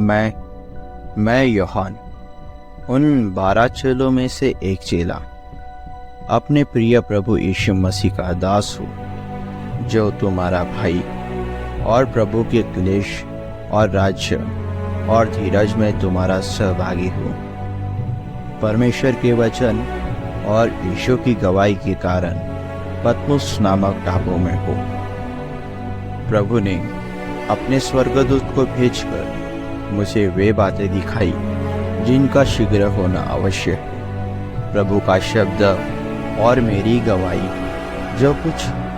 मैं यूहन्ना, उन 12 चेलों में से एक चेला, अपने प्रिय प्रभु यीशु मसीह का दास हूँ, जो तुम्हारा भाई और प्रभु के क्लेश और राज्य और धीरज में तुम्हारा सहभागी हूँ। परमेश्वर के वचन और यीशु की गवाही के कारण पतमुस नामक टापू में हूँ। प्रभु ने अपने स्वर्गदूत को भेजकर मुझे वे बातें दिखाई जिनका शीघ्र होना आवश्यक है। प्रभु का शब्द और मेरी गवाही जो कुछ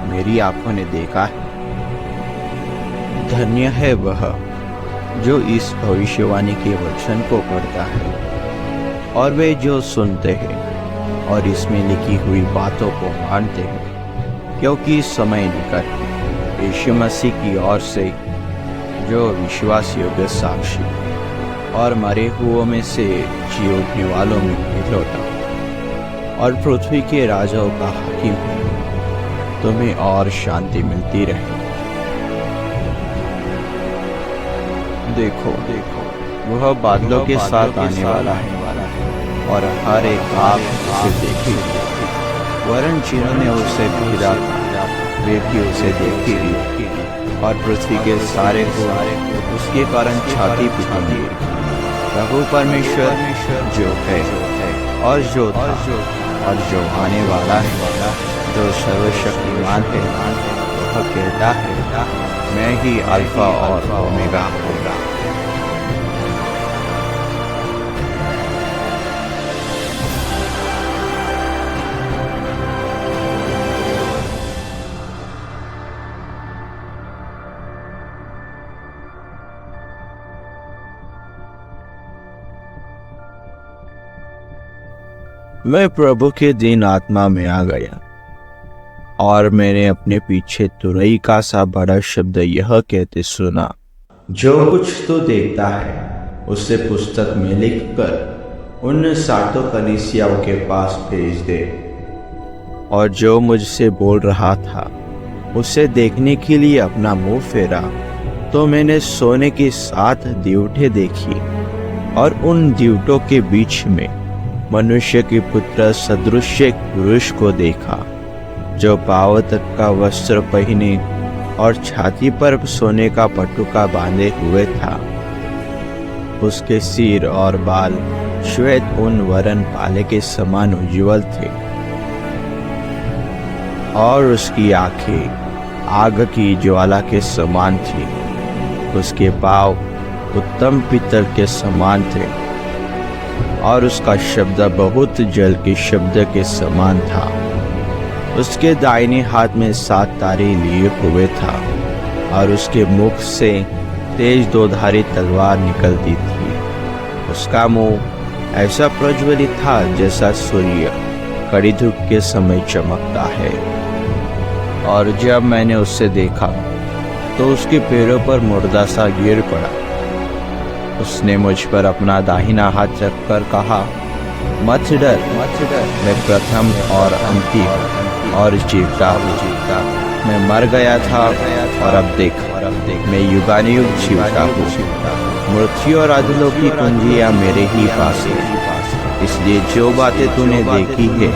मेरी आंखों ने देखा है। धन्य है वह जो इस भविष्यवाणी के वचन को पढ़ता है और वे जो सुनते हैं और इसमें लिखी हुई बातों को मानते हैं, क्योंकि समय निकट है। यीशु मसीह की ओर से जो विश्वास योग्य साक्षी और मरे हुओं में से जी उठने वालों में लौटा और पृथ्वी के राजाओं का हाकिम है, तुम्हें और शांति मिलती रहे। देखो वह बादलों के साथ आने वाला है और हर एक आँख उसे देखेगी, वरन जिन्होंने उसे भेजा वे भी उसे देखेंगे और पृथ्वी के सारे उसके कारण छाती पीटेंगे। प्रभु परमेश्वर जो है और जो था और जो आने वाला है, जो सर्वशक्तिमान है, वह कहता है, मैं ही अल्फा और ओमेगा होगा। मैं प्रभु के दिन आत्मा में आ गया और मैंने अपने पीछे तुरई का सा बड़ा शब्द यह कहते सुना, जो कुछ तू देखता है उसे पुस्तक में लिखकर उन 7 कलीसियाओं के पास भेज दे। और जो मुझसे बोल रहा था उसे देखने के लिए अपना मुंह फेरा तो मैंने सोने की 7 दीवटें देखी और उन दीवटों के बीच में मनुष्य के पुत्र सदृश एक पुरुष को देखा, जो पाँव तक का वस्त्र पहने और छाती पर सोने का पटुका बांधे हुए था। उसके सिर और बाल श्वेत ऊन वरन पाले के समान उज्ज्वल थे और उसकी आंखें आग की ज्वाला के समान थी। उसके पाँव उत्तम पीतल के समान थे और उसका शब्द बहुत जल के शब्द के समान था। उसके दाहिने हाथ में 7 तारे लिए हुए था और उसके मुख से तेज 2-धारी तलवार निकलती थी। उसका मुंह ऐसा प्रज्वलित था जैसा सूर्य कड़ी धूप के समय चमकता है। और जब मैंने उससे देखा तो उसके पैरों पर मुर्दा सा गिर पड़ा। उसने मुझ पर अपना दाहिना हाथ रखकर कहा, मत डर, मैं प्रथम और अंतिम और जीवता हूँ। मैं मर गया था और अब देख मैं युगानुयुग जीवता हूँ। मृत्यु और अधोलोक की कुंजियाँ मेरे ही पास है। इसलिए जो बातें तूने देखी है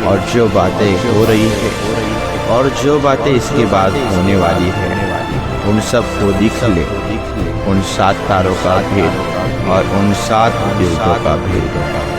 और जो बातें हो रही है और जो बातें इसके बाद होने वाली है, उन सब को दिख ले। उन 7 तारों का भेद और उन 7 दीवटों का भेद।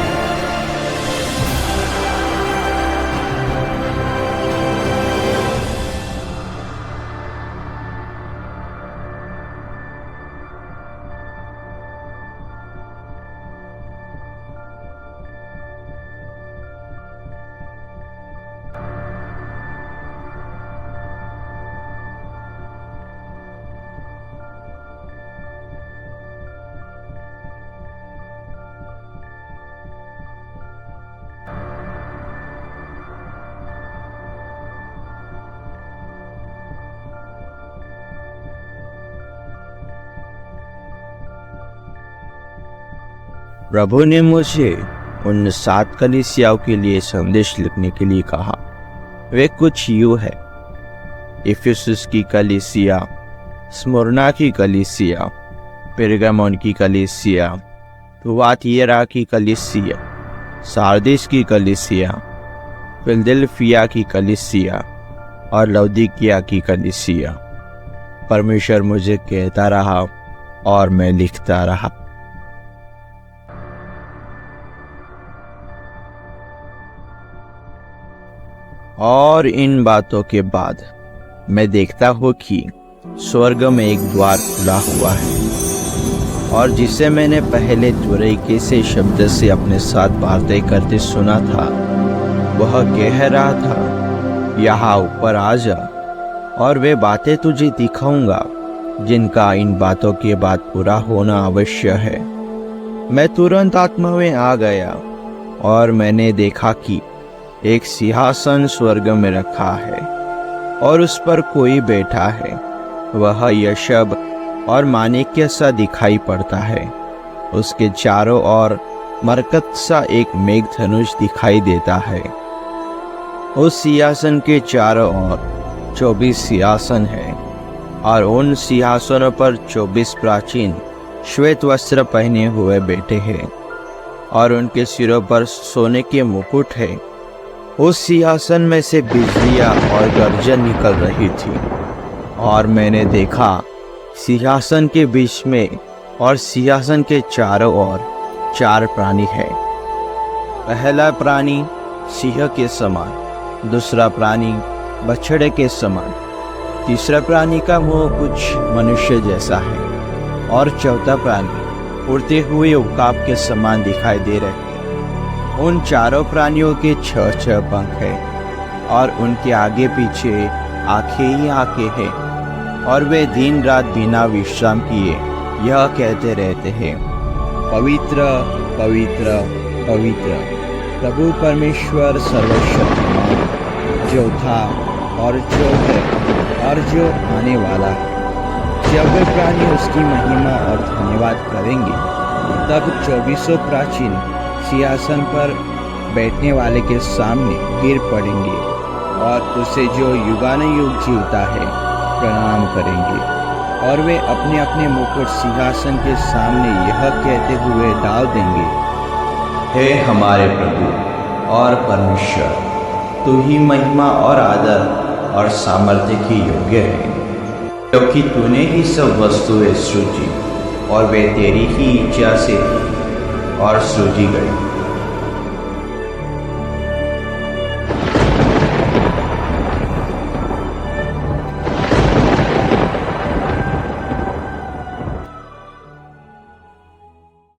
प्रभु ने मुझे उन 7 कलीसियाओं के लिए संदेश लिखने के लिए कहा। वे कुछ यूं है, इफिसुस की कलीसिया, स्मुरना की कलीसिया, पेरगामोन की कलीसिया, थुआतीरा की कलीसिया, सार्दिस की कलीसिया, फिलदेल्फिया की कलीसिया और लौदीकिया की कलीसिया। परमेश्वर मुझे कहता रहा और मैं लिखता रहा। और इन बातों के बाद मैं देखता हूँ कि स्वर्ग में एक द्वार खुला हुआ है, और जिसे मैंने पहले तुरैके से शब्द से अपने साथ बातें करते सुना था, वह कह रहा था, यहाँ ऊपर आ जा और वे बातें तुझे दिखाऊंगा जिनका इन बातों के बाद पूरा होना अवश्य है। मैं तुरंत आत्मा में आ गया और मैंने देखा कि एक सिंहासन स्वर्ग में रखा है और उस पर कोई बैठा है। वह यशब और माणिक्य सा दिखाई पड़ता है। उसके चारों ओर मरकत सा एक मेघधनुष दिखाई देता है। उस सिंहासन के चारों ओर 24 सिंहासन हैं और उन सिंहासनों पर 24 प्राचीन श्वेत वस्त्र पहने हुए बैठे हैं और उनके सिरों पर सोने के मुकुट है। उस सिंहासन में से बिजलियां और गर्जन निकल रही थी, और मैंने देखा सिंहासन के बीच में और सिंहासन के चारों ओर 4 प्राणी हैं। पहला प्राणी सिंह के समान, दूसरा प्राणी बछड़े के समान, तीसरा प्राणी का मुंह कुछ मनुष्य जैसा है और चौथा प्राणी उड़ते हुए उकाब के समान दिखाई दे रहे हैं। उन चारों प्राणियों के 6 पंख हैं और उनके आगे पीछे आंखें ही आंखें हैं, और वे दिन रात बिना विश्राम किए यह कहते रहते हैं, पवित्र पवित्र पवित्र प्रभु परमेश्वर सर्वशक्तिमान, जो था और जो है और जो आने वाला है। जब वे प्राणी उसकी महिमा और धन्यवाद करेंगे, तब 24 प्राचीन सिंहासन पर बैठने वाले के सामने गिर पड़ेंगे और उसे जो युगानुयुग जीवता है प्रणाम करेंगे, और वे अपने अपने मुकुट सिंहासन के सामने यह कहते हुए डाल देंगे, हे हमारे प्रभु और परमेश्वर, तू ही महिमा और आदर और सामर्थ्य की योग्य है, क्योंकि तूने ही सब वस्तुएं सृजी और वे तेरी ही इच्छा से और सृजी गई।